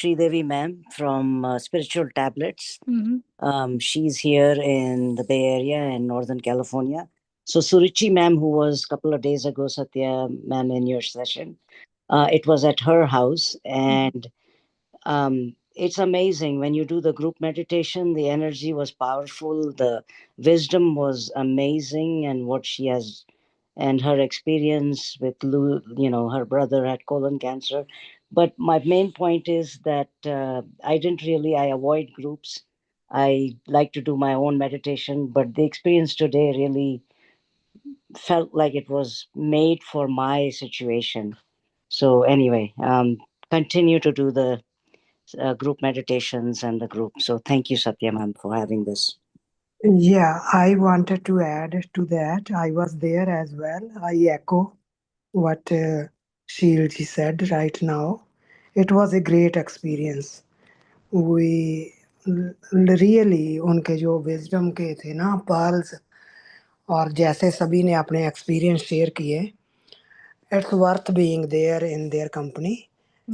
Devi ma'am from Spiritual Tablets. She's here in the Bay Area in Northern California. So Surichi ma'am, who was a couple of days ago, Satya ma'am, in your session, it was at her house. And it's amazing when you do the group meditation, the energy was powerful, the wisdom was amazing, and what she has and her experience with her brother had colon cancer. But my main point is that I avoid groups. I like to do my own meditation, but the experience today really felt like it was made for my situation. So anyway, continue to do the group meditations and the group. So thank you, Satya ma'am, for having this. Yeah, I wanted to add to that. I was there as well. I echo what Shilji said right now. It was a great experience. We really उनके जो wisdom के थे ना pearls और जैसे सभी ने अपने experience share किए, it's worth being there in their company.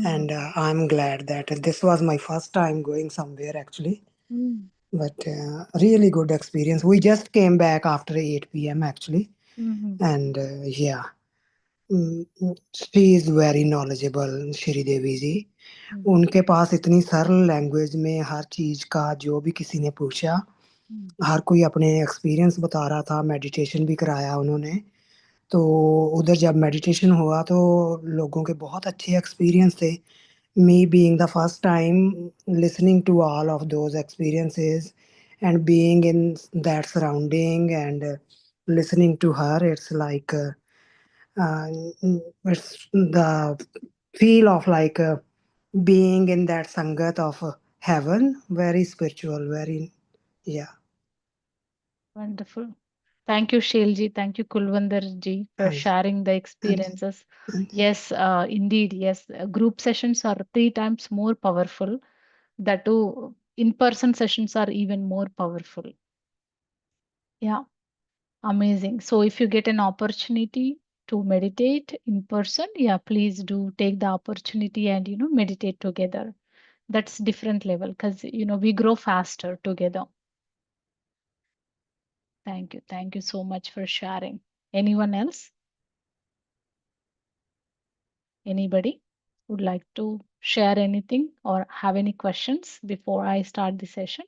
And I'm glad that this was my first time going somewhere actually. But really good experience. We just came back after 8 p.m. actually. And yeah, she is very knowledgeable, Shri देवी जी. उनके पास इतनी सरल language में हर चीज का जो भी किसी ने पूछा, हर कोई अपने एक्सपीरियंस बता रहा था. मेडिटेशन भी कराया उन्होंने. तो उधर जब मेडिटेशन हुआ तो लोगों के बहुत अच्छे एक्सपीरियंस थे. Me being the first time listening to all of those experiences and being in that surrounding and listening to her, it's like it's the feel of like being in that sangat of heaven. Very spiritual, very, yeah. Wonderful. Thank you, Shailji. Thank you, Kulwandar ji, for And sharing the experiences. Yes, indeed. Yes, group sessions are 3 times more powerful. That too, in-person sessions are even more powerful. Yeah, amazing. So if you get an opportunity to meditate in person, yeah, please do take the opportunity and meditate together. That's different level because we grow faster together. Thank you. Thank you so much for sharing. Anyone else? Anybody would like to share anything or have any questions before I start the session?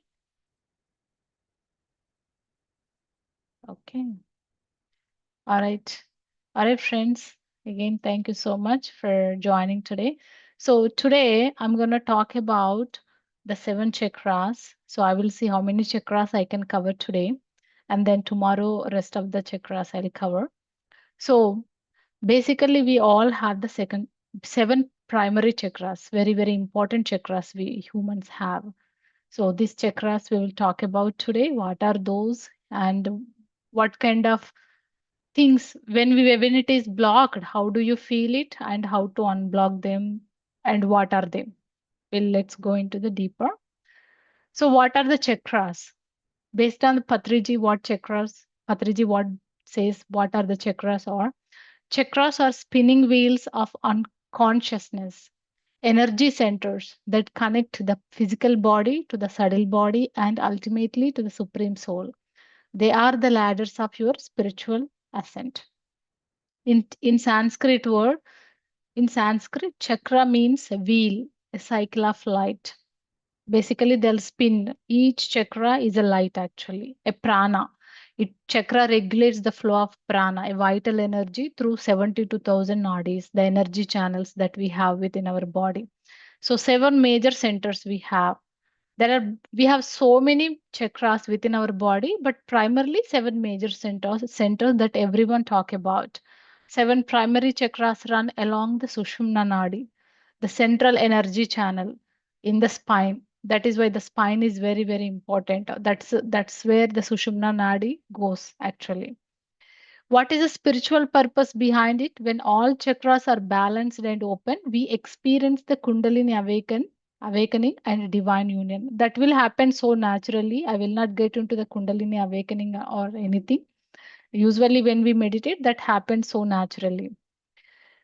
Okay. All right. All right, friends. Again, thank you so much for joining today. So today I'm going to talk about the 7 chakras. So I will see how many chakras I can cover today. And then tomorrow, rest of the chakras I'll cover. So basically, we all have the 7 primary chakras, very, very important chakras we humans have. So these chakras we will talk about today. What are those and what kind of things when it is blocked, how do you feel it and how to unblock them and what are they? Well, let's go into the deeper. So what are the chakras? Based on the Patriji, what chakras? Patriji, what says what are the chakras are? Chakras are spinning wheels of unconsciousness, energy centers that connect the physical body to the subtle body and ultimately to the supreme soul. They are the ladders of your spiritual ascent. In Sanskrit word, in Sanskrit, chakra means a wheel, a cycle of light. Basically, they'll spin. Each chakra is a light actually, a prana. Chakra regulates the flow of prana, a vital energy through 72,000 nadis, the energy channels that we have within our body. So 7 major centers we have. We have so many chakras within our body, but primarily 7 major centers that everyone talk about. 7 primary chakras run along the Sushumna Nadi, the central energy channel in the spine. That is why the spine is very, very important. That's where the Sushumna Nadi goes actually. What is the spiritual purpose behind it? When all chakras are balanced and open, we experience the Kundalini awakening and divine union. That will happen so naturally. I will not get into the Kundalini awakening or anything. Usually, when we meditate, that happens so naturally.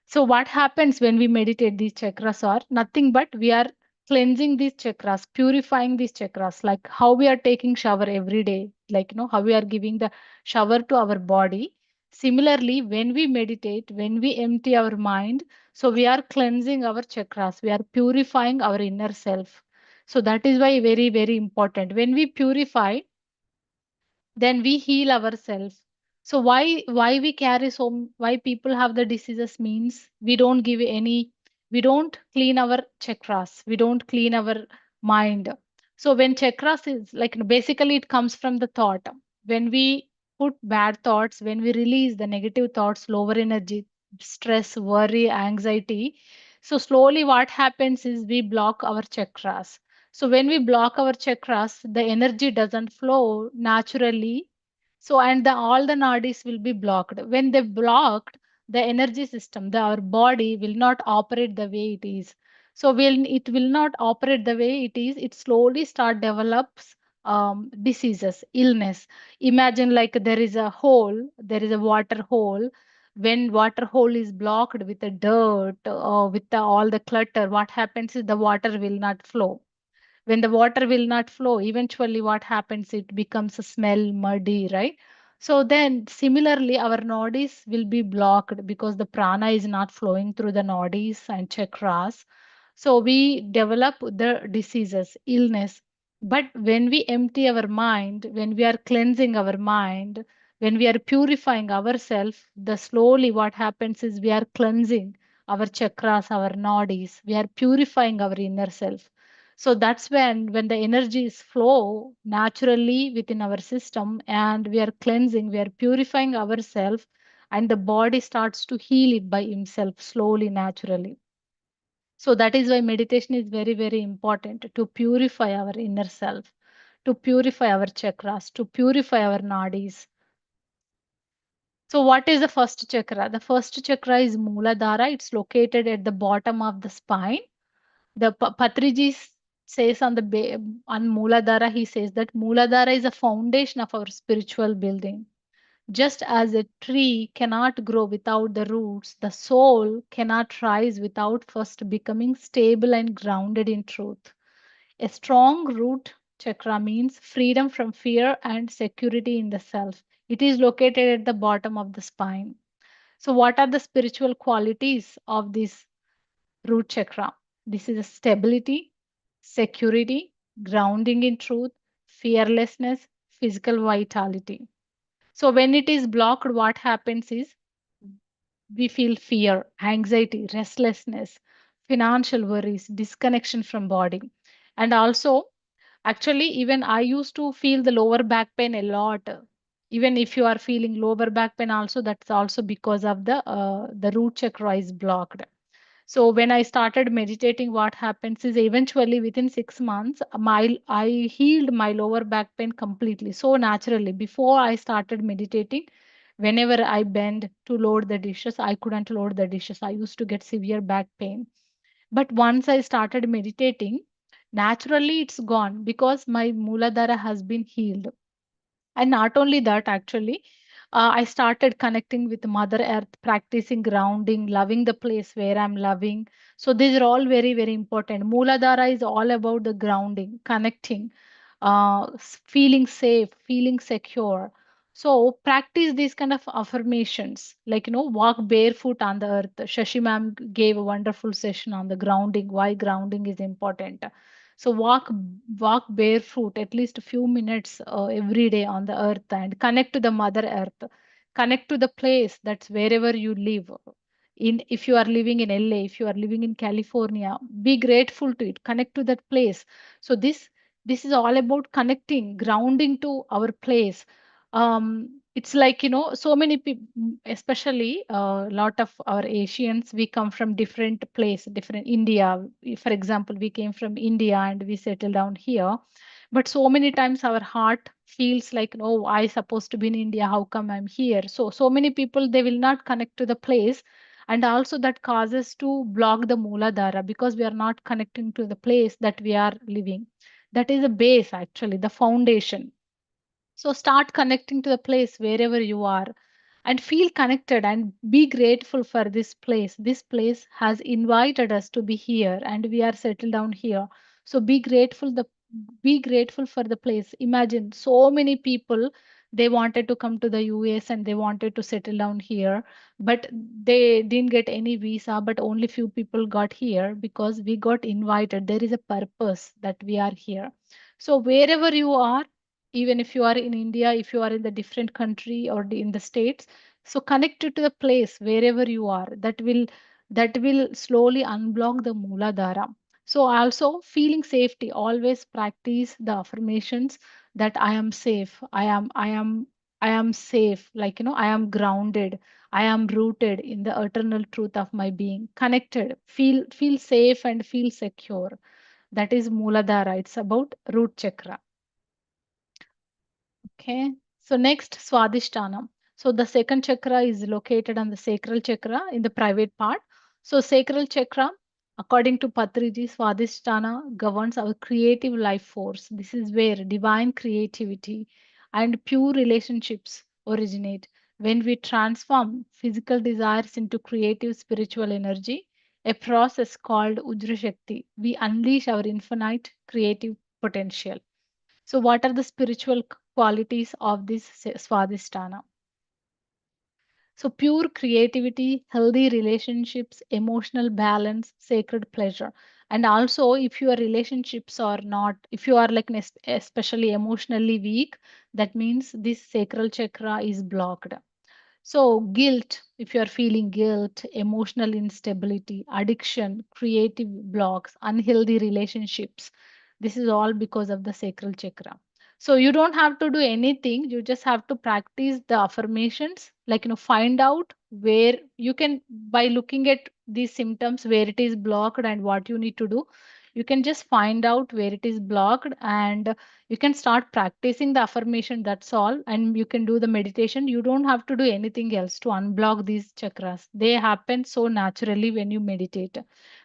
So, what happens when we meditate? These chakras are nothing but we are cleansing these chakras, purifying these chakras, like how we are taking shower every day, like how we are giving the shower to our body. Similarly, when we meditate, when we empty our mind, so we are cleansing our chakras, we are purifying our inner self. So that is why very, very important. When we purify, then we heal ourselves. So why we carry why people have the diseases means we don't give any, we don't clean our chakras, we don't clean our mind. So when chakras is like, basically it comes from the thought. When we put bad thoughts, when we release the negative thoughts, lower energy, stress, worry, anxiety, so slowly what happens is we block our chakras. So when we block our chakras, the energy doesn't flow naturally. So and all the nadis will be blocked. When they blocked, the energy system, our body will not operate the way it is. So it will not operate the way it is. It slowly start develops diseases, illness. Imagine like there is a hole, there is a water hole. When water hole is blocked with the dirt or with all the clutter, what happens is the water will not flow. When the water will not flow, eventually what happens, it becomes a smell muddy, right? So then similarly our nadis will be blocked because the prana is not flowing through the nadis and chakras. So we develop the diseases, illness. But when we empty our mind, when we are cleansing our mind, when we are purifying ourselves, the slowly what happens is we are cleansing our chakras, our nadis, we are purifying our inner self. So that's when the energies flow naturally within our system, and we are cleansing, we are purifying ourselves, and the body starts to heal it by himself slowly, naturally. So that is why meditation is very, very important to purify our inner self, to purify our chakras, to purify our nadis. So what is the first chakra? The first chakra is Muladhara. It's located at the bottom of the spine. The Patriji says on on Muladhara, he says that Muladhara is a foundation of our spiritual building. Just as a tree cannot grow without the roots, the soul cannot rise without first becoming stable and grounded in truth. A strong root chakra means freedom from fear and security in the self. It is located at the bottom of the spine. So, what are the spiritual qualities of this root chakra? This is a stability, security, grounding in truth, fearlessness, physical vitality. So when it is blocked, what happens is we feel fear, anxiety, restlessness, financial worries, disconnection from body. And also, actually, even I used to feel the lower back pain a lot. Even if you are feeling lower back pain also, that's also because of the root chakra is blocked. So when I started meditating, what happens is eventually within 6 months, I healed my lower back pain completely. So naturally, before I started meditating, whenever I bend to load the dishes, I couldn't load the dishes. I used to get severe back pain. But once I started meditating, naturally it's gone because my Muladhara has been healed. And not only that, actually, I started connecting with Mother Earth, practicing grounding, loving the place where I'm loving. So these are all very, very important. Mooladhara is all about the grounding, connecting, feeling safe, feeling secure. So practice these kind of affirmations, like walk barefoot on the earth. Shashi ma'am gave a wonderful session on the grounding, why grounding is important. So walk barefoot at least a few minutes every day on the earth and connect to the mother earth. Connect to the place that's wherever you live. In if you are living in LA, if you are living in California, be grateful to it. Connect to that place. So this is all about connecting, grounding to our place. It's like so many people, especially a lot of our Asians, we come from different place, different India. For example, we came from India and we settled down here. But so many times our heart feels like, no, I supposed to be in India. How come I'm here? So many people, they will not connect to the place. And also that causes to block the Mooladhara because we are not connecting to the place that we are living. That is the base, actually, the foundation. So start connecting to the place wherever you are and feel connected and be grateful for this place. This place has invited us to be here and we are settled down here. So be grateful for the place. Imagine so many people, they wanted to come to the US and they wanted to settle down here, but they didn't get any visa, but only few people got here because we got invited. There is a purpose that we are here. So wherever you are, even if you are in India, if you are in the different country or in the states, so connect it to the place wherever you are. That will slowly unblock the Mooladhara. So also feeling safety, always practice the affirmations that I am safe, I am safe, like I am grounded, I am rooted in the eternal truth of my being, connected, feel safe and feel secure. That is Mooladhara. It's about root chakra. Okay. So next, Swadhisthana. So the second chakra is located on the sacral chakra in the private part. So sacral chakra, according to Patriji, Swadhisthana governs our creative life force. This is where divine creativity and pure relationships originate. When we transform physical desires into creative spiritual energy, a process called Ujra Shakti, we unleash our infinite creative potential. So, what are the spiritual qualities of this Swadhisthana? So, pure creativity, healthy relationships, emotional balance, sacred pleasure. And also, if your relationships are not, if you are like especially emotionally weak, that means this sacral chakra is blocked. So, guilt, if you are feeling guilt, emotional instability, addiction, creative blocks, unhealthy relationships, this is all because of the sacral chakra. So, you don't have to do anything, you just have to practice the affirmations, like, find out where you can, by looking at these symptoms, where it is blocked and what you need to do. You can just find out where it is blocked and you can start practicing the affirmation, that's all, and you can do the meditation. You don't have to do anything else to unblock these chakras. They happen so naturally when you meditate.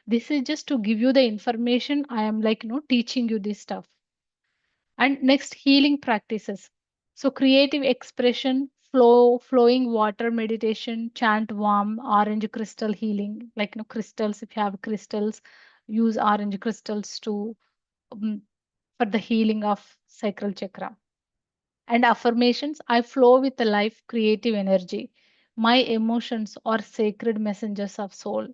This is just to give you the information. I am like teaching you this stuff. And next, healing practices. So creative expression, flowing water meditation, chant warm orange crystal healing, like crystals. If you have crystals, use orange crystals to um, for the healing of sacral chakra. And affirmations, I flow with the life creative energy. My emotions are sacred messengers of soul.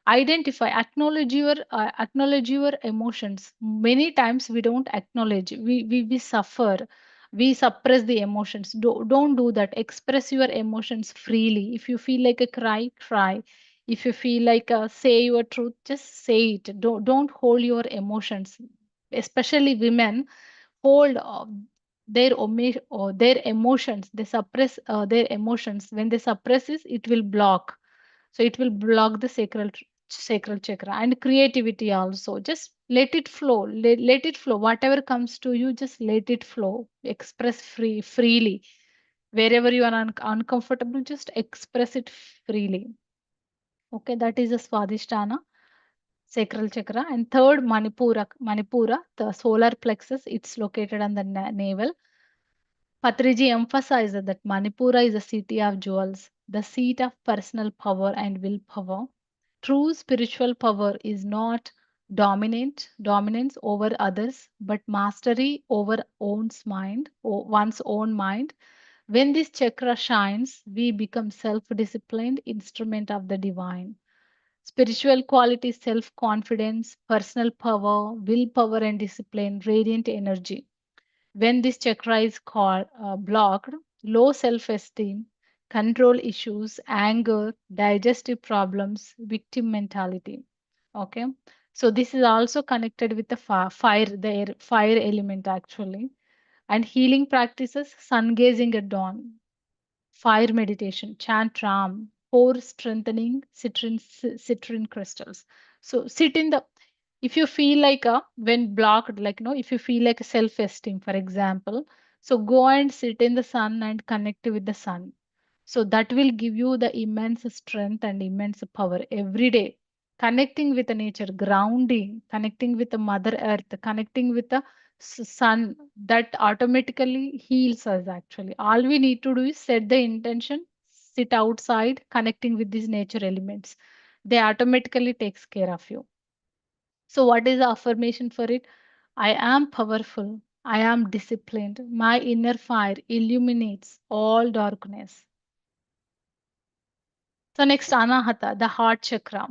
Identify, acknowledge your emotions. Many times we don't acknowledge, we suffer, we suppress the emotions. Don't do that. Express your emotions freely. If you feel like a cry. If you feel like say your truth, just say it. Don't hold your emotions. Especially women hold their emotions. They suppress their emotions. When they suppress it will block. So it will block the sacral chakra. And creativity also, just let it flow. Let it flow. Whatever comes to you, just let it flow. Express freely. Wherever you are uncomfortable, just express it freely. Okay, that is a Swadhisthana, sacral chakra. And third, Manipura, the solar plexus, it's located on the navel. Patriji emphasized that Manipura is a city of jewels, the seat of personal power and willpower. True spiritual power is not dominance over others, but mastery over one's own mind. When this chakra shines, we become self-disciplined instrument of the divine. Spiritual qualities, self-confidence, personal power, willpower and discipline, radiant energy. When this chakra is called blocked, low self-esteem, control issues, anger, digestive problems, victim mentality. Okay, so this is also connected with the fire, the fire element actually. And healing practices, sun gazing at dawn, fire meditation, chant Ram, pour strengthening citrine crystals. So sit in the, if you feel like a when blocked, like if you feel like a self-esteem, for example, so go and sit in the sun and connect with the sun. So that will give you the immense strength and immense power every day. Connecting with the nature, grounding, connecting with the Mother Earth, connecting with the sun, that automatically heals us actually. All we need to do is set the intention, sit outside, connecting with these nature elements. They automatically takes care of you. So what is the affirmation for it? I am powerful. I am disciplined. My inner fire illuminates all darkness. So, next, Anahata, the heart chakra.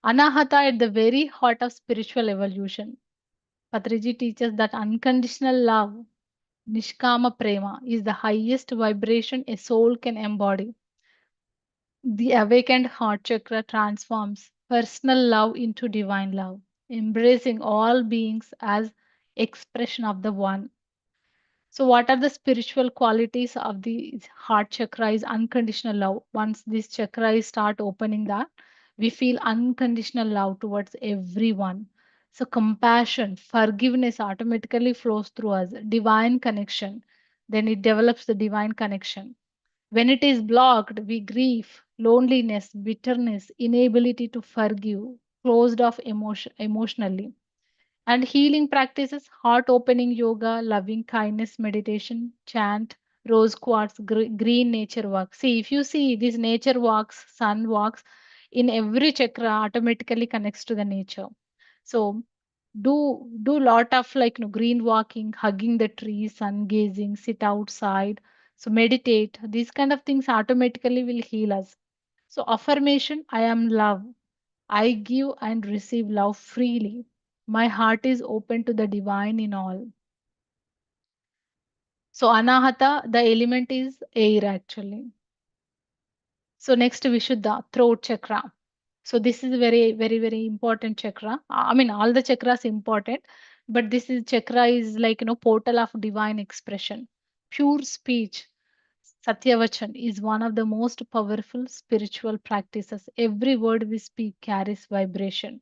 Anahata at the very heart of spiritual evolution. Patriji teaches that unconditional love, Nishkama Prema, is the highest vibration a soul can embody. The awakened heart chakra transforms personal love into divine love, embracing all beings as expression of the one. So, what are the spiritual qualities of the heart chakra? Is unconditional love. Once this chakra is start opening that, we feel unconditional love towards everyone. So, compassion, forgiveness automatically flows through us. Divine connection, then it develops the divine connection. When it is blocked, we grieve, loneliness, bitterness, inability to forgive, closed off emotionally. And healing practices, heart opening yoga, loving kindness meditation, chant, rose quartz, green nature walk. See, if you see these nature walks, sun walks, in every chakra automatically connects to the nature. So do lot of like green walking, hugging the trees, sun gazing, sit outside. So meditate. These kind of things automatically will heal us. So affirmation, I am love. I give and receive love freely. My heart is open to the divine in all. So, Anahata, the element is air actually. So, next, Vishuddha, throat chakra. So, this is very, very, very important chakra. I mean, all the chakras important, but this is chakra is like, portal of divine expression. Pure speech, Satyavachan, is one of the most powerful spiritual practices. Every word we speak carries vibration.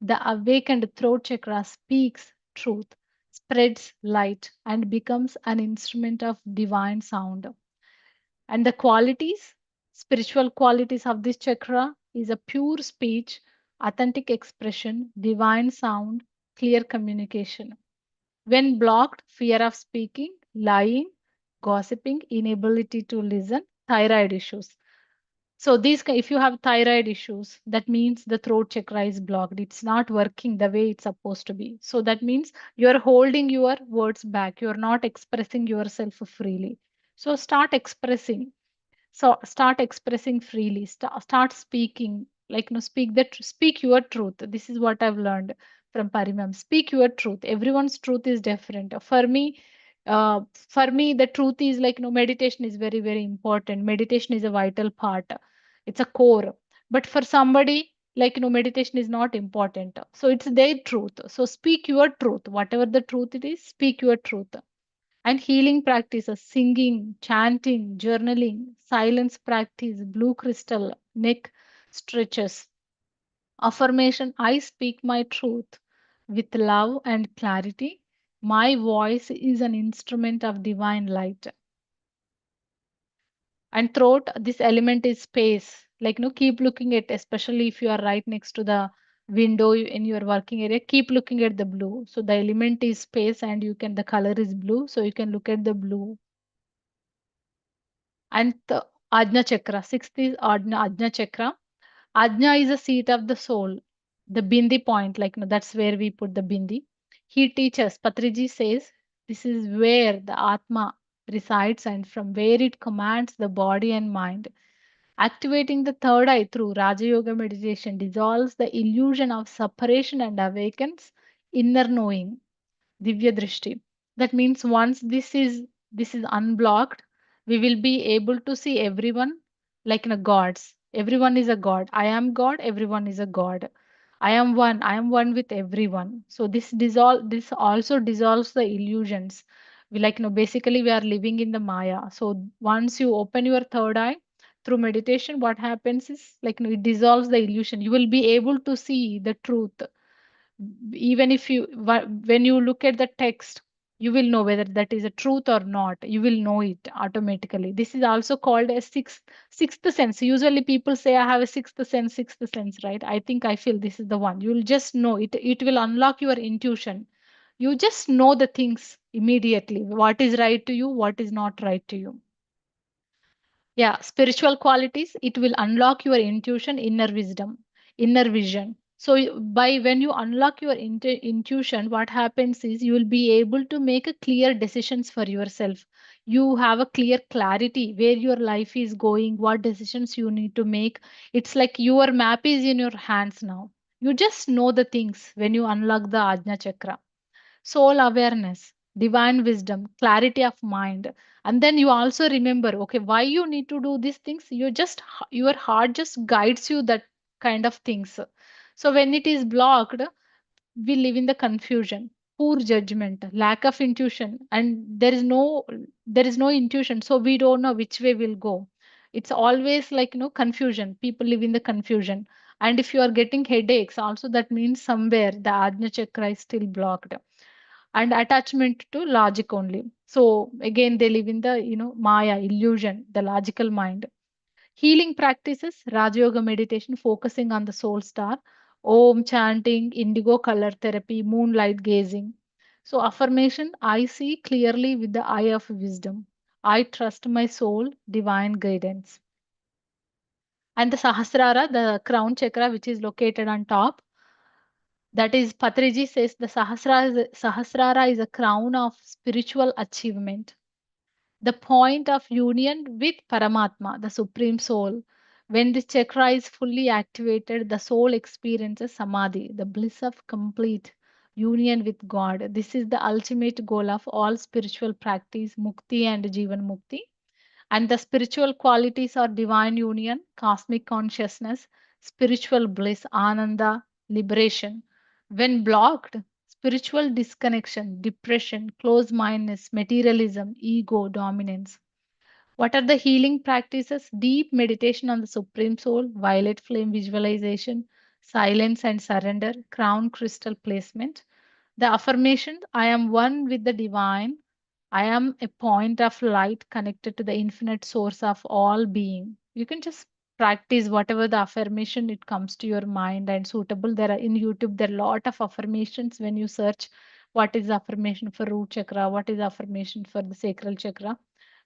The awakened throat chakra speaks truth, spreads light, and becomes an instrument of divine sound. And the qualities, spiritual qualities of this chakra is a pure speech, authentic expression, divine sound, clear communication. When blocked, fear of speaking, lying, gossiping, inability to listen, thyroid issues. So these, if you have thyroid issues, that means the throat chakra is blocked. It's not working the way it's supposed to be. So that means you're holding your words back. You're not expressing yourself freely. So start expressing freely. Start speaking. Like speak speak your truth. This is what I've learned from Parimam. Speak your truth. Everyone's truth is different. For me, the truth is like meditation is very very important. Meditation is a vital part. It's a core. But for somebody, like meditation is not important. So it's their truth. So speak your truth. Whatever the truth it is, speak your truth. And healing practices, singing, chanting, journaling, silence practice, blue crystal, neck stretches, affirmation, I speak my truth with love and clarity. My voice is an instrument of divine light. And throat, this element is space. Like, keep looking at, especially if you are right next to the window in your working area, keep looking at the blue. So the element is space and the color is blue. So you can look at the blue. And the Ajna Chakra, sixth is Ajna Chakra. Ajna is a seat of the soul, the bindi point, like that's where we put the bindi. He teaches, Patriji says, this is where the Atma resides and from where it commands the body and mind. Activating the third eye through Raja Yoga meditation dissolves the illusion of separation and awakens inner knowing. Divya Drishti. That means once this is unblocked, we will be able to see everyone like in a gods. Everyone is a god. I am God, everyone is a god. I am one. I am one with everyone. So this also dissolves the illusions. We basically we are living in the Maya. So once you open your third eye through meditation, what happens is it dissolves the illusion. You will be able to see the truth. Even if when you look at the text, you will know whether that is a truth or not. You will know it automatically. This is also called a sixth sense. Usually people say I have a sixth sense, right? I think I feel this is the one. You'll just know it. It will unlock your intuition. You just know the things immediately, what is right to you, what is not right to you. Yeah, spiritual qualities, it will unlock your intuition, inner wisdom, inner vision. So by when you unlock your intuition, what happens is you will be able to make a clear decisions for yourself. You have a clear clarity where your life is going, what decisions you need to make. It's like your map is in your hands now. You just know the things when you unlock the Ajna Chakra. Soul awareness, divine wisdom, clarity of mind. And then you also remember, okay, why you need to do these things. You just, your heart just guides you that kind of things. So when it is blocked, we live in the confusion, poor judgment, lack of intuition, and there is no intuition. So we don't know which way we'll go. It's always like confusion. People live in the confusion. And if you are getting headaches, also that means somewhere the Ajna chakra is still blocked, and attachment to logic only. So again, they live in the Maya illusion, the logical mind. Healing practices, Raja Yoga meditation, focusing on the soul star, Om chanting, indigo color therapy, moonlight gazing. So affirmation, I see clearly with the eye of wisdom. I trust my soul, divine guidance. And the Sahasrara, the crown chakra, which is located on top, that is, Patriji says the Sahasrara is a crown of spiritual achievement, the point of union with Paramatma, the Supreme Soul. When this chakra is fully activated, the soul experiences samadhi, the bliss of complete union with God. This is the ultimate goal of all spiritual practice, mukti and jivan mukti. And the spiritual qualities are divine union, cosmic consciousness, spiritual bliss, ananda, liberation. When blocked, spiritual disconnection, depression, closed mindedness, materialism, ego, dominance. What are the healing practices? Deep meditation on the Supreme Soul, violet flame visualization, silence and surrender, crown crystal placement. The affirmation, I am one with the divine. I am a point of light connected to the infinite source of all being. You can just practice whatever the affirmation it comes to your mind and suitable. There are in YouTube, there are a lot of affirmations when you search what is affirmation for root chakra, what is affirmation for the sacral chakra.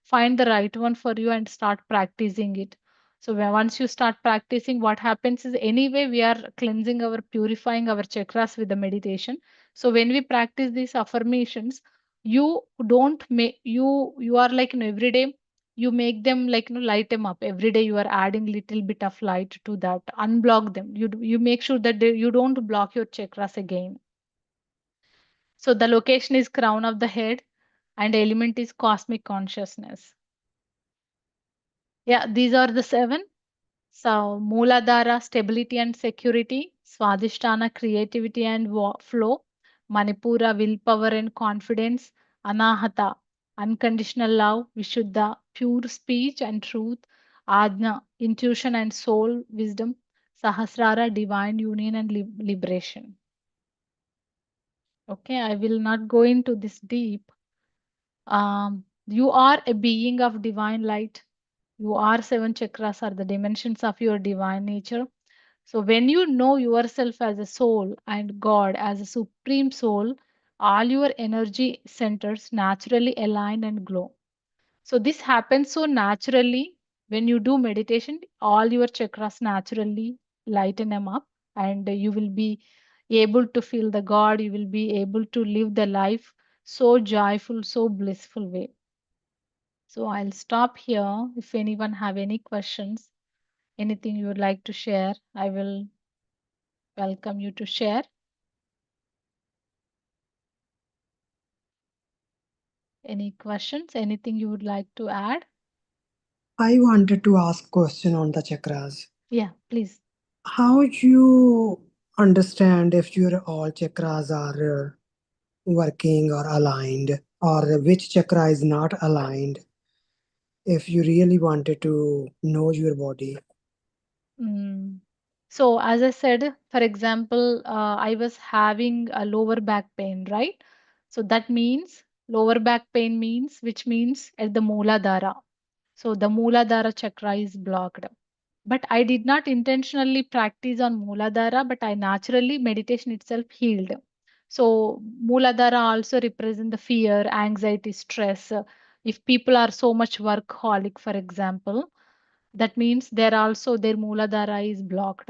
Find the right one for you and start practicing it. So once you start practicing, what happens is anyway we are cleansing our purifying our chakras with the meditation. So when we practice these affirmations, you don't make you are like every day you make them like light them up. Every day you are adding little bit of light to that, unblock them. You make sure that you don't block your chakras again. So the location is crown of the head and element is cosmic consciousness. Yeah, these are the seven. So Mooladhara, stability and security, Swadhisthana, creativity and flow, Manipura, willpower and confidence, Anahata, unconditional love, Vishuddha, pure speech and truth, Ajna, intuition and soul wisdom, Sahasrara, divine union and liberation. Okay, I will not go into this deep. You are a being of divine light. You are seven chakras are the dimensions of your divine nature. So when you know yourself as a soul and God as a supreme soul, all your energy centers naturally align and glow. So this happens so naturally when you do meditation, all your chakras naturally lighten them up, and you will be able to feel the God, you will be able to live the life so joyful, so blissful way. So I'll stop here. If anyone have any questions, anything you would like to share, I will welcome you to share. Any questions, anything you would like to add? I wanted to ask question on the chakras. Yeah, please. How you understand if your all chakras are working or aligned, or which chakra is not aligned? If you really wanted to know your body. Mm. So as I said, for example, I was having a lower back pain, right? So that means lower back pain means, which means at the Mooladhara. So the Mooladhara chakra is blocked. But I did not intentionally practice on Mooladhara, but I naturally meditation itself healed. So Mooladhara also represent the fear, anxiety, stress. If people are so much workaholic, for example, that means they're also their Mooladhara is blocked.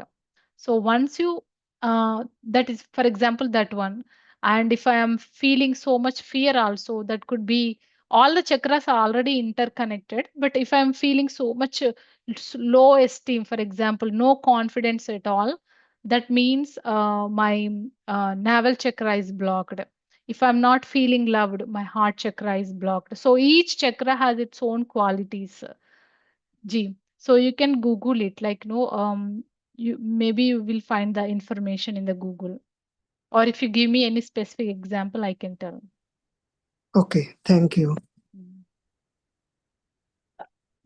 So once you that is, for example, that one. And if I am feeling so much fear also, that could be, all the chakras are already interconnected, but if I am feeling so much low esteem, for example, no confidence at all, that means my navel chakra is blocked. If I'm not feeling loved, my heart chakra is blocked. So each chakra has its own qualities. G. So you can Google it, like, no, you maybe you will find the information in the Google. Or if you give me any specific example, I can tell. Okay, thank you.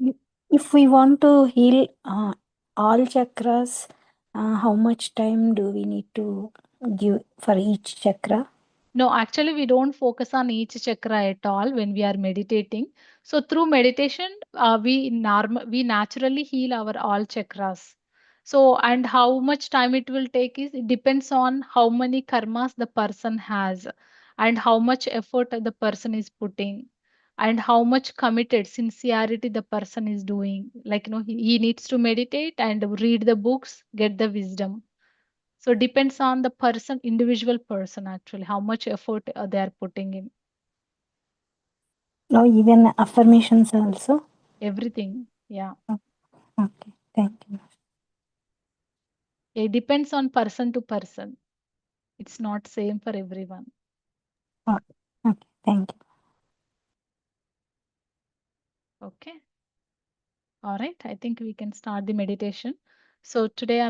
Mm. If we want to heal all chakras, how much time do we need to give for each chakra? No, actually, we don't focus on each chakra at all when we are meditating. So through meditation, we naturally heal our all chakras. So, and how much time it will take is, it depends on how many karmas the person has, and how much effort the person is putting, and how much committed sincerity the person is doing. Like, he needs to meditate and read the books, get the wisdom. So depends on the person, individual person, actually, how much effort they are putting in. No, even affirmations also. Everything. Yeah. Oh, okay, thank you. It depends on person to person. It's not same for everyone. Oh, okay, thank you. Okay. All right. I think we can start the meditation. So today I'm